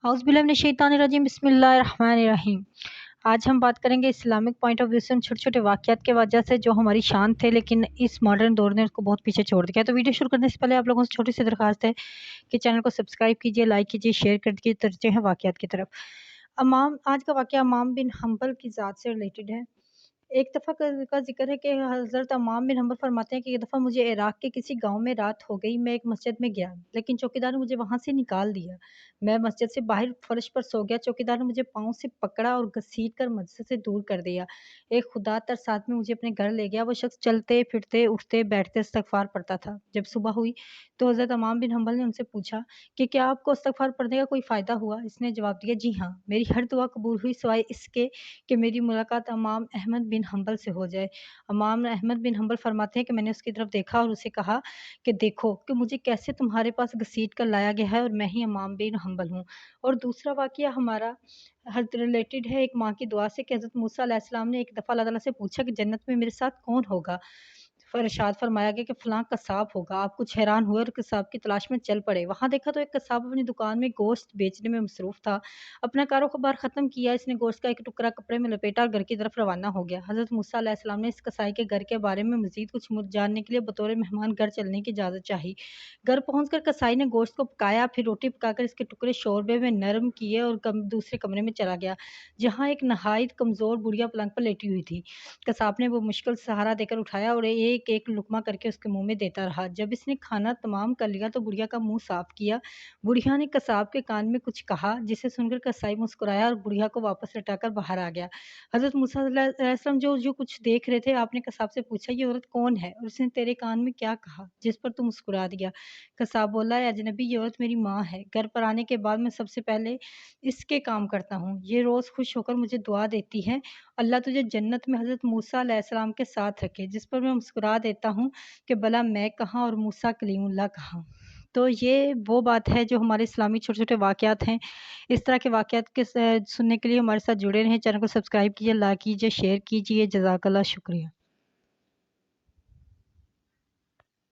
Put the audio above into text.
औज़ुबिल्लाहि बिस्मिल्लाहिर्रहमानिर्रहीम। आज हम बात करेंगे इस्लामिक पॉइंट ऑफ व्यू से उन छोटे-छोटे वाक़यात के वजह से जो हमारी शान थे, लेकिन इस मॉडर्न दौर ने उसको बहुत पीछे छोड़ दिया। तो वीडियो शुरू करने से पहले आप लोगों से छोटी-सी दरख्वास्त है कि चैनल को सब्सक्राइब कीजिए, लाइक कीजिए, शेयर कर दीजिए। चलते हैं वाक़यात की तरफ। आज का वाक़या अम्माम बिन हम्बल की ज़ात से रिलेटेड है। एक दफ़ा का ज़िक्र है कि हज़रत अम्माम बिन हम्बल फरमाते हैं कि एक दफ़ा मुझे इराक़ के किसी गाँव में रात हो गई। मैं एक मस्जिद में गया, लेकिन चौकीदार ने मुझे वहाँ से निकाल दिया। मैं मस्जिद से बाहर फ़र्श पर सो गया। चौकीदार ने मुझे पाँव से पकड़ा और घसीट कर मस्जिद से दूर कर दिया। एक खुदा तरस आदमी मुझे अपने घर ले गया। वो शख़्स चलते, फिरते, उठते, बैठते इस्तिग़फ़ार पढ़ता था। जब सुबह हुई तो हज़रत अम्माम बिन हम्बल ने उनसे पूछा कि क्या आपको इस्तिग़फ़ार पढ़ने का कोई फ़ायदा हुआ? इसने जवाब दिया, जी हाँ, मेरी हर दुआ कबूल हुई सिवाय इसके कि मेरी मुलाकात इमाम अहमद बिन हम्बल से हो जाए। इमाम अहमद बिन हम्बल फरमाते हैं कि मैंने उसकी तरफ देखा और उसे कहा कि देखो कि मुझे कैसे तुम्हारे पास घसीट कर लाया गया है और मैं ही इमाम बिन हम्बल हूँ। और दूसरा वाक़या हमारा रिलेटेड है एक माँ की दुआ से कि हज़रत मूसा अलैहिस्सलाम ने एक दफ़ा अल्लाह ताला से पूछा कि जन्नत में मेरे साथ कौन होगा? इरशाद फरमाया गया कि फलाँ कसाब होगा। आप कुछ हैरान हुए और कसाब की तलाश में चल पड़े। वहाँ देखा तो एक कसाब अपनी दुकान में गोश्त बेचने में मसरूफ़ था। अपना कारोबार ख़त्म किया, इसने गोश्त का एक टुकड़ा कपड़े में लपेटा और घर की तरफ रवाना हो गया। हज़रत मूसा अलैहिस्सलाम ने इस कसाई के घर के बारे में मज़ीद कुछ जानने के लिए बतौर मेहमान घर चलने की इजाज़त चाही। घर पहुँचकर कसाई ने गोश्त को पकाया, फिर रोटी पकाकर इसके टुकड़े शोरबे में नरम किए और दूसरे कमरे में चला गया, जहाँ एक नहायत कमज़ोर बुढ़िया पलंग पर लेटी हुई थी। कसाब ने वो मुश्किल सहारा देकर उठाया और एक-एक लुक़मा करके उसके मुँह में देता रहा। जब इसने खाना तमाम कर लिया तो बुढ़िया का मुँह साफ़ किया। बुढ़िया ने कसाब के कान में कुछ कहा, जिसे सुनकर कसाई मुस्कुराया और बुढ़िया को वापस लौटाकर बाहर आ गया। हज़रत मूसा अलैहिस्सलाम जो कुछ देख रहे थे, आपने कसाब से पूछा, ये औरत कौन है और उसने तेरे कान में क्या कहा, जिस पर तू मुस्कुरा दिया? कसाब बोला, ए अजनबी, ये औरत मेरी माँ है। घर पर आने के बाद मैं सबसे पहले इसके काम करता हूँ। ये रोज़ खुश होकर मुझे दुआ देती है, अल्लाह तुझे जन्नत में हज़रत मूसा अलैहिस्सलाम के साथ रखे, जिस पर मैं मुस्कुरा देता हूँ कि भला मैं कहाँ और मूसा कलीमुल्लाह कहाँ। तो ये वो बात है जो हमारे इस्लामी छोटे-छोटे वाक़यात हैं। इस तरह के वाक़यात के सुनने के लिए हमारे साथ जुड़े रहें। चैनल को सब्सक्राइब कीजिए, लाइक कीजिए, शेयर कीजिए। जज़ाकल्लाह, शुक्रिया।